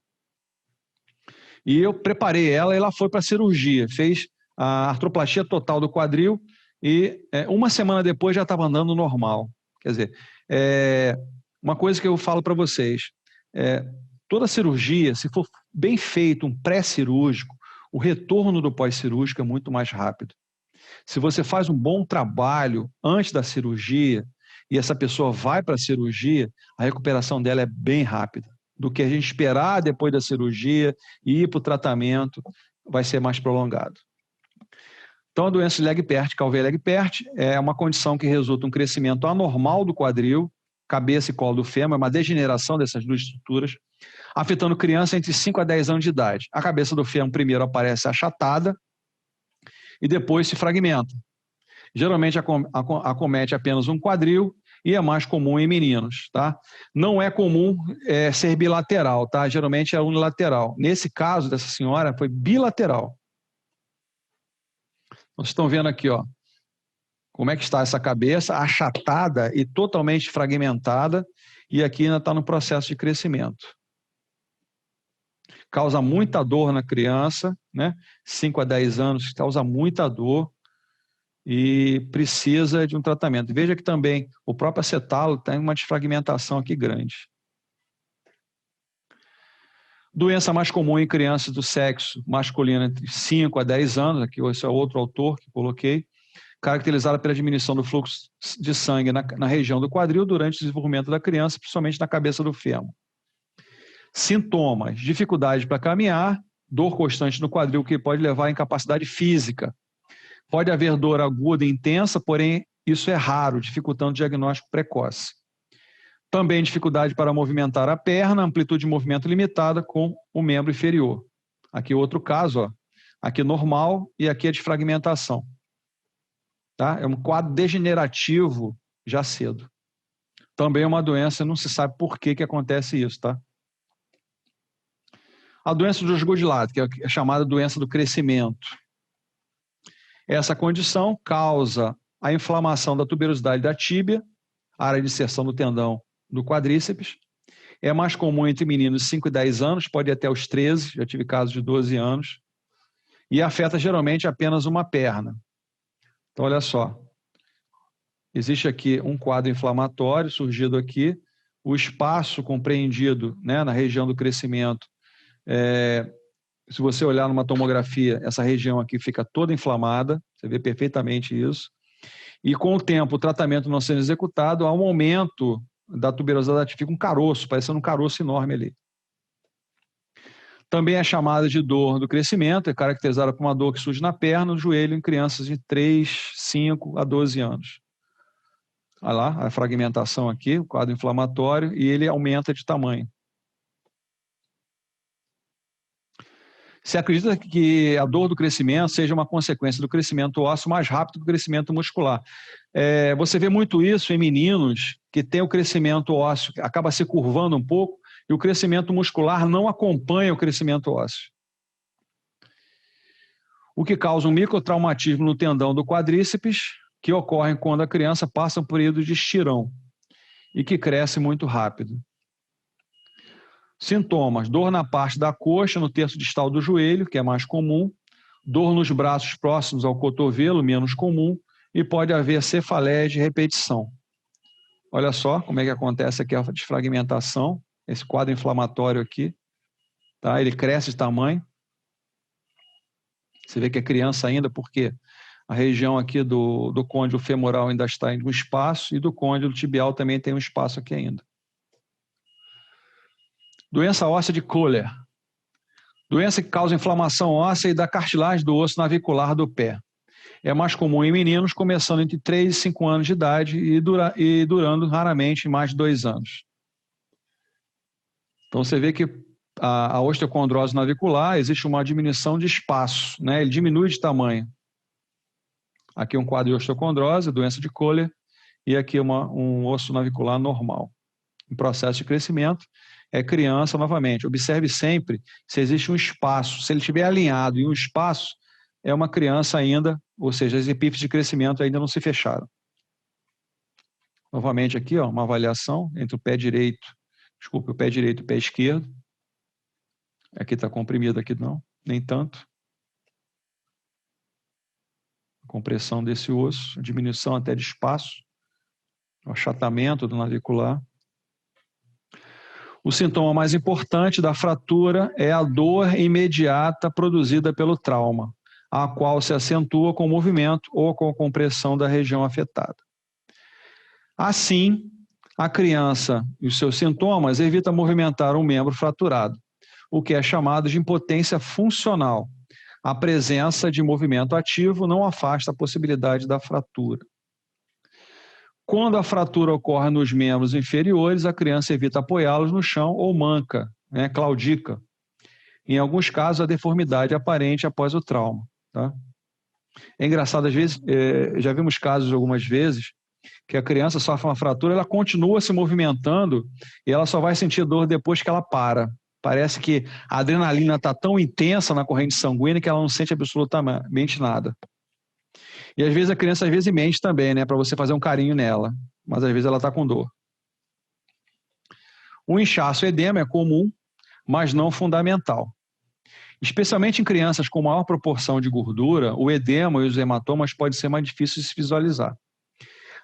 E eu preparei ela e ela foi para a cirurgia, fez a artroplastia total do quadril e 1 semana depois já estava andando normal. Quer dizer, uma coisa que eu falo para vocês, toda cirurgia, se for bem feito um pré-cirúrgico, o retorno do pós-cirúrgico é muito mais rápido. Se você faz um bom trabalho antes da cirurgia e essa pessoa vai para a cirurgia, a recuperação dela é bem rápida. Do que a gente esperar depois da cirurgia e ir para o tratamento, vai ser mais prolongado. Então, a doença de Legg-Perret, Calvé-Legg-Perret, é uma condição que resulta em um crescimento anormal do quadril, cabeça e colo do fêmur, é uma degeneração dessas 2 estruturas, afetando criança entre 5 a 10 anos de idade. A cabeça do fêmur primeiro aparece achatada e depois se fragmenta. Geralmente acomete apenas um quadril e é mais comum em meninos, tá? Não é comum ser bilateral, tá? Geralmente é unilateral. Nesse caso dessa senhora foi bilateral. Vocês estão vendo aqui, ó, como é que está essa cabeça achatada e totalmente fragmentada e aqui ainda está no processo de crescimento. Causa muita dor na criança, né? 5 a 10 anos, causa muita dor e precisa de um tratamento. Veja que também o próprio acetalo tem uma desfragmentação aqui grande. Doença mais comum em crianças do sexo masculino entre 5 a 10 anos, aqui esse é outro autor que coloquei, caracterizada pela diminuição do fluxo de sangue na região do quadril durante o desenvolvimento da criança, principalmente na cabeça do fêmur. Sintomas: dificuldade para caminhar, dor constante no quadril que pode levar à incapacidade física. Pode haver dor aguda e intensa, porém isso é raro, dificultando o diagnóstico precoce. Também dificuldade para movimentar a perna, amplitude de movimento limitada com o membro inferior. Aqui outro caso, ó. Aqui normal e aqui a desfragmentação. Tá? É um quadro degenerativo já cedo. Também é uma doença, não se sabe por que acontece isso, tá? A doença de Osgood-Schlatter, que é chamada doença do crescimento. Essa condição causa a inflamação da tuberosidade da tíbia, área de inserção do tendão do quadríceps. É mais comum entre meninos de 5 e 10 anos, pode ir até os 13, já tive casos de 12 anos, e afeta geralmente apenas uma perna. Então, olha só, existe aqui um quadro inflamatório surgido aqui, o espaço compreendido, né, na região do crescimento, se você olhar numa tomografia, essa região aqui fica toda inflamada, você vê perfeitamente isso, e com o tempo, o tratamento não sendo executado, há um aumento da tuberosidade, fica um caroço, parecendo um caroço enorme ali. Também é chamada de dor do crescimento, é caracterizada por uma dor que surge na perna, no joelho, em crianças de 3, 5 a 12 anos. Olha lá, a fragmentação aqui, o quadro inflamatório, e ele aumenta de tamanho. Se acredita que a dor do crescimento seja uma consequência do crescimento ósseo mais rápido que o crescimento muscular. Você vê muito isso em meninos que têm o crescimento ósseo, que acaba se curvando um pouco, e o crescimento muscular não acompanha o crescimento ósseo. O que causa um microtraumatismo no tendão do quadríceps, que ocorre quando a criança passa um período de estirão e que cresce muito rápido. Sintomas: dor na parte da coxa, no terço distal do joelho, que é mais comum, dor nos braços próximos ao cotovelo, menos comum, e pode haver cefaleia de repetição. Olha só como é que acontece aqui a desfragmentação, esse quadro inflamatório aqui, tá? Ele cresce de tamanho. Você vê que é criança ainda, porque a região aqui do côndilo femoral ainda está em um espaço e do côndilo tibial também tem um espaço aqui ainda. Doença óssea de Köhler. Doença que causa inflamação óssea e da cartilagem do osso navicular do pé. É mais comum em meninos, começando entre 3 e 5 anos de idade e durando raramente mais de 2 anos. Então você vê que a osteocondrose navicular, existe uma diminuição de espaço, né? Ele diminui de tamanho. Aqui um quadro de osteocondrose, doença de Kohler, e aqui um osso navicular normal. Em processo de crescimento, é criança novamente. Observe sempre se existe um espaço. Se ele estiver alinhado em um espaço, é uma criança ainda, ou seja, as epífises de crescimento ainda não se fecharam. Novamente aqui, ó, uma avaliação entre o pé direito, o pé direito e o pé esquerdo. Aqui está comprimido, aqui não, nem tanto. Compressão desse osso, diminuição até de espaço, o achatamento do navicular. O sintoma mais importante da fratura é a dor imediata produzida pelo trauma, a qual se acentua com o movimento ou com a compressão da região afetada. Assim, a criança e os seus sintomas evita movimentar um membro fraturado, o que é chamado de impotência funcional. A presença de movimento ativo não afasta a possibilidade da fratura. Quando a fratura ocorre nos membros inferiores, a criança evita apoiá-los no chão ou manca, né, claudica. Em alguns casos, a deformidade é aparente após o trauma. Tá? É engraçado, às vezes, já vimos casos algumas vezes, que a criança sofre uma fratura, ela continua se movimentando e ela só vai sentir dor depois que ela para. Parece que a adrenalina está tão intensa na corrente sanguínea que ela não sente absolutamente nada. E às vezes a criança mente também, né, para você fazer um carinho nela, mas às vezes ela está com dor. O inchaço edema é comum, mas não fundamental. Especialmente em crianças com maior proporção de gordura, o edema e os hematomas podem ser mais difíceis de se visualizar.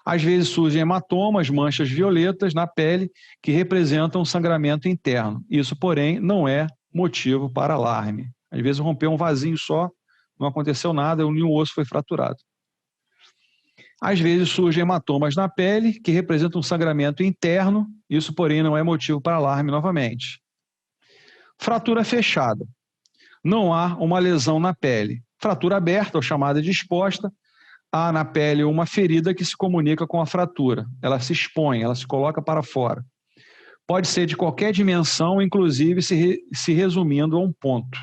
Às vezes surgem hematomas, manchas violetas na pele que representam sangramento interno. Isso, porém, não é motivo para alarme. Às vezes rompeu um vasinho só, não aconteceu nada, nenhum osso foi fraturado. Às vezes surgem hematomas na pele que representam um sangramento interno. Isso, porém, não é motivo para alarme novamente. Fratura fechada. Não há uma lesão na pele. Fratura aberta, ou chamada de exposta, há na pele uma ferida que se comunica com a fratura. Ela se expõe, ela se coloca para fora. Pode ser de qualquer dimensão, inclusive se resumindo a um ponto.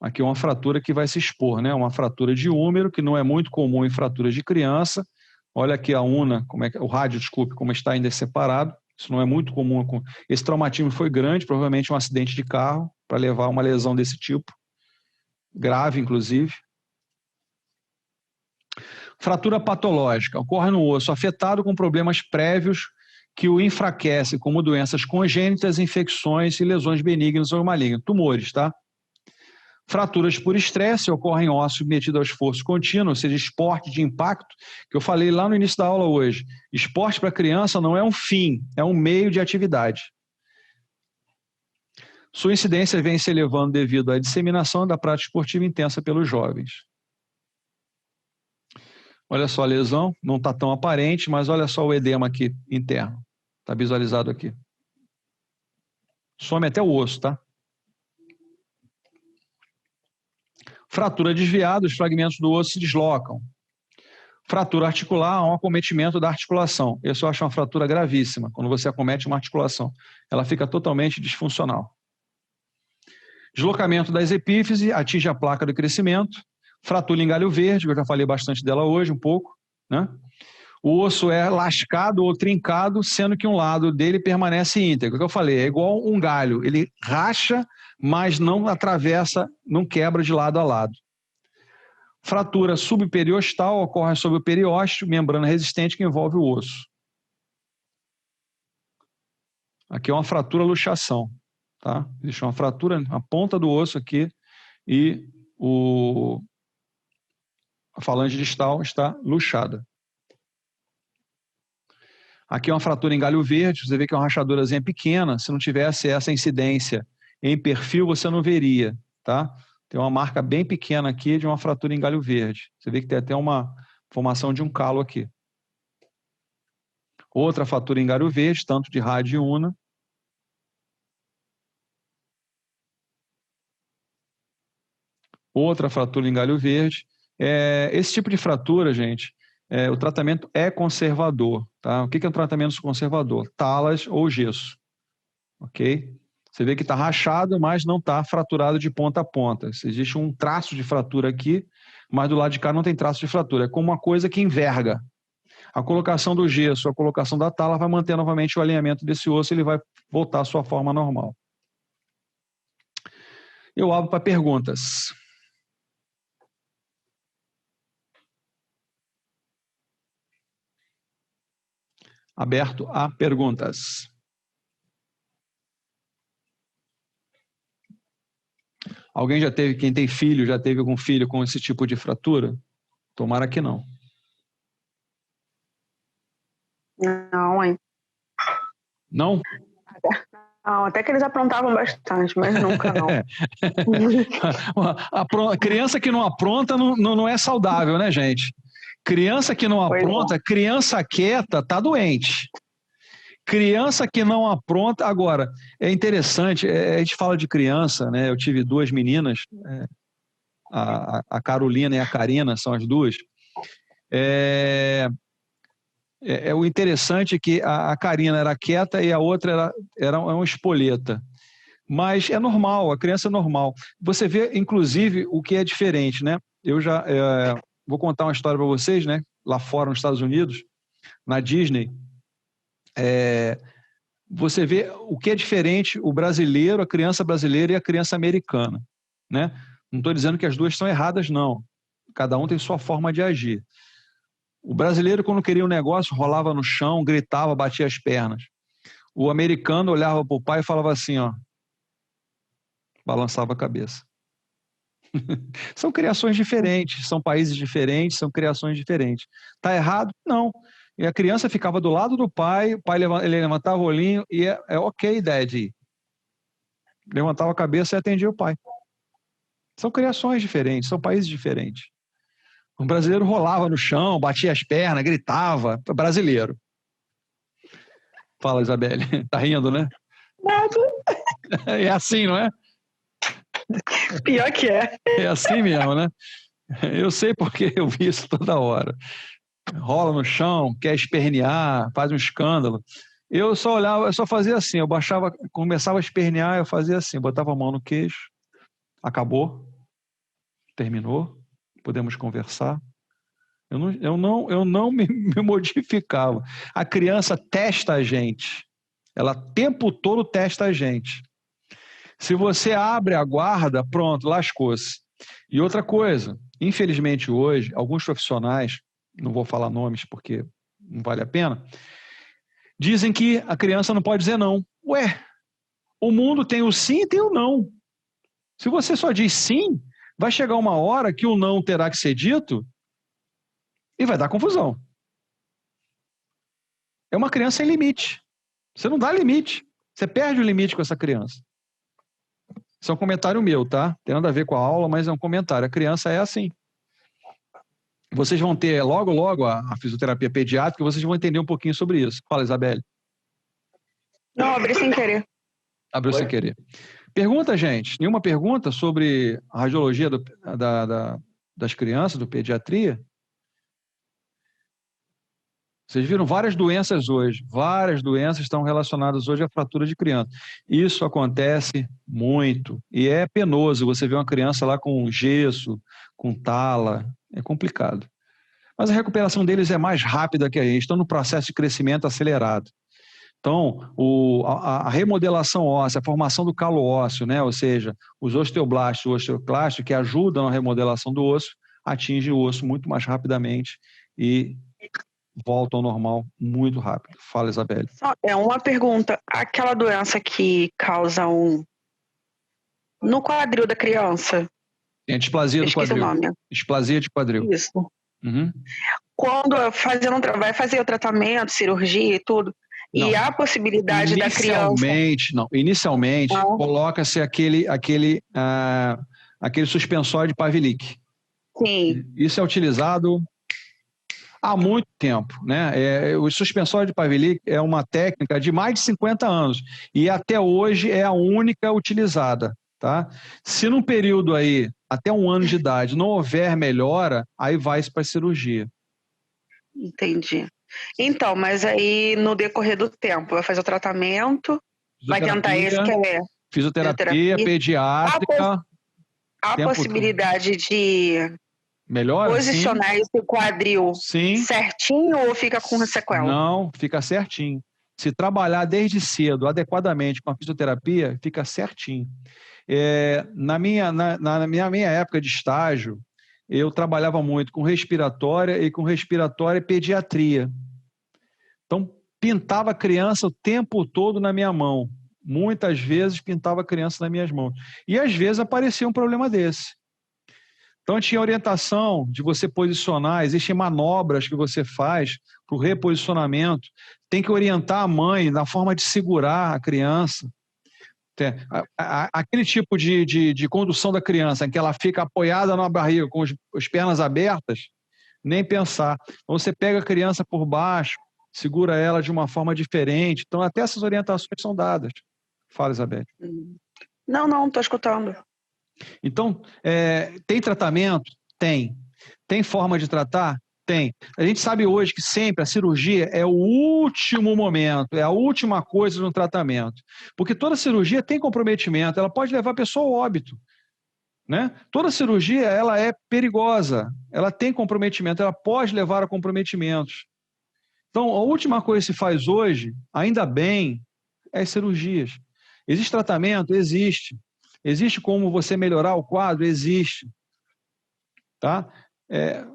Aqui é uma fratura que vai se expor, né? Uma fratura de úmero, que não é muito comum em fraturas de criança. Olha aqui a una, o rádio, desculpe, como está ainda separado. Isso não é muito comum. Esse traumatismo foi grande, provavelmente um acidente de carro, para levar a uma lesão desse tipo. Grave, inclusive. Fratura patológica. Ocorre no osso afetado com problemas prévios que o enfraquecem, como doenças congênitas, infecções e lesões benignas ou malignas. Tumores, tá? Fraturas por estresse ocorrem em ossos submetidos ao esforço contínuo, ou seja, esporte de impacto, que eu falei lá no início da aula hoje. Esporte para criança não é um fim, é um meio de atividade. Sua incidência vem se elevando devido à disseminação da prática esportiva intensa pelos jovens. Olha só a lesão, não está tão aparente, mas olha só o edema aqui interno. Está visualizado aqui. Some até o osso, tá? Fratura desviada, os fragmentos do osso se deslocam. Fratura articular, um acometimento da articulação. Esse eu acho uma fratura gravíssima, quando você acomete uma articulação. Ela fica totalmente disfuncional. Deslocamento das epífises, atinge a placa do crescimento. Fratura em galho verde, que eu já falei bastante dela hoje, um pouco, né? O osso é lascado ou trincado, sendo que um lado dele permanece íntegro. O que eu falei, é igual um galho. Ele racha, mas não atravessa, não quebra de lado a lado. Fratura subperiostal ocorre sobre o periósteo, membrana resistente que envolve o osso. Aqui é uma fratura luxação, tá? Existe uma fratura na ponta do osso aqui e a falange distal está luxada. Aqui é uma fratura em galho verde, você vê que é uma rachadurazinha pequena. Se não tivesse essa incidência em perfil, você não veria, tá? Tem uma marca bem pequena aqui de uma fratura em galho verde. Você vê que tem até uma formação de um calo aqui. Outra fratura em galho verde, tanto de rádio e una. Outra fratura em galho verde. Esse tipo de fratura, gente, o tratamento é conservador, tá? O que é um tratamento conservador? Talas ou gesso, ok? Você vê que está rachado, mas não está fraturado de ponta a ponta. Existe um traço de fratura aqui, mas do lado de cá não tem traço de fratura. É como uma coisa que enverga. A colocação do gesso, a colocação da tala vai manter novamente o alinhamento desse osso, ele vai voltar à sua forma normal. Eu abro para perguntas. Aberto a perguntas. Alguém já teve, quem tem filho, já teve algum filho com esse tipo de fratura? Tomara que não. Não, hein? Não? Não, até que eles aprontavam bastante, mas nunca não. A criança que não apronta não é saudável, né, gente? Criança que não apronta, criança quieta, tá doente. Criança que não apronta... Agora, é interessante, a gente fala de criança, né? Eu tive duas meninas, a Carolina e a Karina, são as duas. O interessante é que a Karina era quieta e a outra era uma espoleta. Mas é normal, a criança é normal. Você vê, inclusive, o que é diferente, né? Eu já vou contar uma história para vocês, né? Lá fora, nos Estados Unidos, na Disney, você vê o que é diferente o brasileiro, a criança brasileira e a criança americana, né? Não estou dizendo que as duas são erradas, não. Cada um tem sua forma de agir. O brasileiro, quando queria um negócio, rolava no chão, gritava, batia as pernas. O americano olhava para o pai e falava assim, ó, balançava a cabeça. São criações diferentes, são países diferentes, são criações diferentes. Está errado? Não. E a criança ficava do lado do pai, o pai ele levantava o olhinho e é ok, Daddy. Levantava a cabeça e atendia o pai. São criações diferentes, são países diferentes. O brasileiro rolava no chão, batia as pernas, gritava. Brasileiro. Fala, Isabelle. Tá rindo, né? Nada. É assim, não é? Pior que é. É assim mesmo, né? Eu sei porque eu vi isso toda hora. Rola no chão, quer espernear, faz um escândalo. Eu só olhava, eu só fazia assim, eu baixava, começava a espernear, eu fazia assim, botava a mão no queixo, acabou, terminou, podemos conversar. Eu não me modificava. A criança testa a gente, ela o tempo todo testa a gente. Se você abre a guarda, pronto, lascou-se. E outra coisa, infelizmente hoje, alguns profissionais, não vou falar nomes porque não vale a pena, dizem que a criança não pode dizer não. Ué, o mundo tem o sim e tem o não. Se você só diz sim, vai chegar uma hora que o não terá que ser dito e vai dar confusão. É uma criança sem limite. Você não dá limite. Você perde o limite com essa criança. Isso é um comentário meu, tá? Tem nada a ver com a aula, mas é um comentário. A criança é assim. Vocês vão ter logo a fisioterapia pediátrica, vocês vão entender um pouquinho sobre isso. Fala, Isabelle. Não, abri sem querer. Abriu sem querer. Pergunta, gente. Nenhuma pergunta sobre a radiologia das crianças, do pediatria? Vocês viram várias doenças hoje. Várias doenças estão relacionadas hoje à fratura de criança. Isso acontece muito. E é penoso você ver uma criança lá com gesso, com tala. É complicado. Mas a recuperação deles é mais rápida que a gente. Estão no processo de crescimento acelerado. Então, a remodelação óssea, a formação do calo ósseo, né? Ou seja, os osteoblastos e o osteoclasto, que ajudam na remodelação do osso, atingem o osso muito mais rapidamente e voltam ao normal muito rápido. Fala, Isabelle. É uma pergunta. Aquela doença que causa no quadril da criança. Tem a displasia do quadril. O nome. Displasia de quadril. Isso. Uhum. Quando vai fazer o tratamento, cirurgia e tudo, não. E há a possibilidade da criança... Inicialmente, coloca-se aquele suspensório de Pavlik. Sim. Isso é utilizado há muito tempo, né? O suspensório de Pavlik é uma técnica de mais de 50 anos e até hoje é a única utilizada, tá? Se num período aí, até 1 ano de idade, não houver melhora, aí vai-se para a cirurgia. Entendi. Então, mas aí no decorrer do tempo, vai fazer o tratamento, vai tentar esse que é... Fisioterapia pediátrica. Há possibilidade de posicionar esse quadril certinho ou fica com sequela? Não, fica certinho. Se trabalhar desde cedo, adequadamente com a fisioterapia, fica certinho. Na minha época de estágio, eu trabalhava muito com respiratória e pediatria. Então, pintava a criança o tempo todo na minha mão. Muitas vezes pintava a criança nas minhas mãos. E às vezes aparecia um problema desse. Então, tinha orientação de você posicionar, existem manobras que você faz para o reposicionamento. Tem que orientar a mãe na forma de segurar a criança. Aquele tipo de condução da criança, em que ela fica apoiada na barriga com as pernas abertas, nem pensar. Então, você pega a criança por baixo, segura ela de uma forma diferente. Então, até essas orientações são dadas. Fala, Isabel. Não, estou escutando. Então, tem tratamento? Tem. Tem forma de tratar? Tem. A gente sabe hoje que sempre a cirurgia é o último momento, é a última coisa no tratamento. Porque toda cirurgia tem comprometimento, ela pode levar a pessoa ao óbito. Né? Toda cirurgia ela é perigosa, ela tem comprometimento, ela pode levar a comprometimentos. Então, a última coisa que se faz hoje, ainda bem, é as cirurgias. Existe tratamento? Existe. Existe como você melhorar o quadro? Existe. Tá?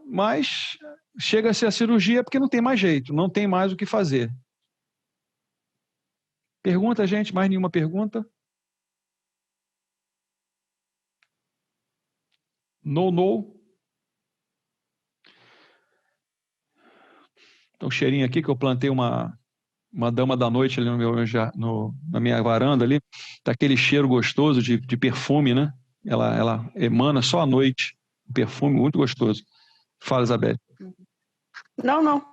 Mas chega-se a cirurgia porque não tem mais jeito, não tem mais o que fazer. Pergunta, gente? Mais nenhuma pergunta? No. Então, o cheirinho aqui que eu plantei uma dama da noite ali na minha varanda ali, tá aquele cheiro gostoso de perfume, né? Ela emana só à noite, um perfume muito gostoso. Fala, Isabel. Não,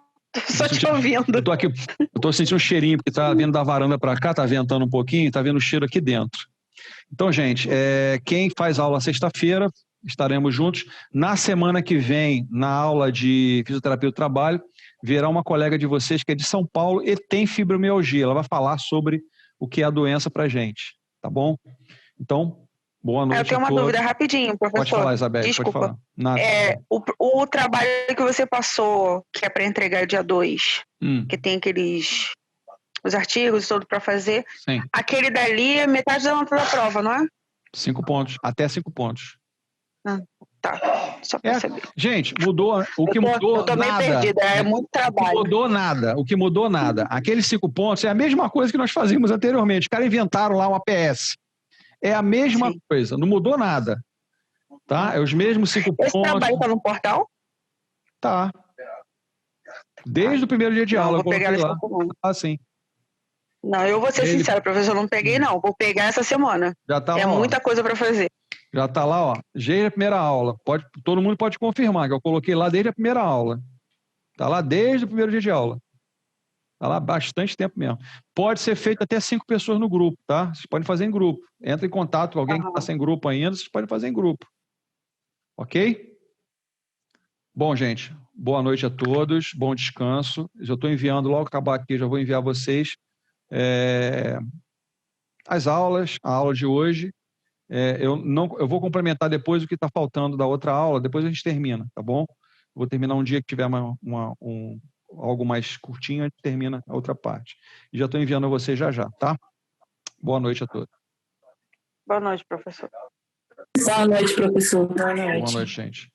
só te ouvindo. Eu tô sentindo um cheirinho, porque tá vindo da varanda para cá, tá ventando um pouquinho, tá vendo o cheiro aqui dentro. Então, gente, quem faz aula sexta-feira, estaremos juntos. Na semana que vem, na aula de fisioterapia do trabalho, virá uma colega de vocês que é de São Paulo e tem fibromialgia. Ela vai falar sobre o que é a doença pra gente, tá bom? Então, boa noite a todos. Eu tenho uma dúvida rapidinho, professor. Pode falar, Isabel. Desculpa. Pode falar. Nada. O trabalho que você passou, que é para entregar dia 2, que tem os artigos e tudo para fazer, sim. Aquele dali é metade da nota da prova, não é? 5 pontos, até 5 pontos. Tá, só para saber. Gente, mudou. O que mudou eu tô nada. Meio perdida, é muito trabalho. O que mudou nada. Aqueles 5 pontos é a mesma coisa que nós fazíamos anteriormente. Os caras inventaram lá uma PS. É a mesma coisa, não mudou nada. Tá? É os mesmos 5 pontos. Esse trabalho está no portal? Tá. Desde o primeiro dia de aula. Eu vou pegar lá. Sim. Não, eu vou ser sincero, professor, não peguei não. Vou pegar essa semana. Já tá lá, muita coisa para fazer. Já está lá, ó. Desde a primeira aula. Todo mundo pode confirmar que eu coloquei lá desde a primeira aula. Está lá desde o primeiro dia de aula. Está lá há bastante tempo mesmo. Pode ser feito até 5 pessoas no grupo, tá? Vocês podem fazer em grupo. Entra em contato com alguém que está sem grupo ainda, vocês podem fazer em grupo. Ok? Bom, gente, boa noite a todos. Bom descanso. Já estou enviando, logo que acabar aqui, já vou enviar a vocês as aulas, a aula de hoje. Eu vou complementar depois o que está faltando da outra aula, depois a gente termina, tá bom? Vou terminar um dia que tiver algo mais curtinho, a gente termina a outra parte. E já estou enviando a vocês já, tá? Boa noite a todos. Boa noite, professor. Boa noite, professor. Boa noite. Boa noite, gente.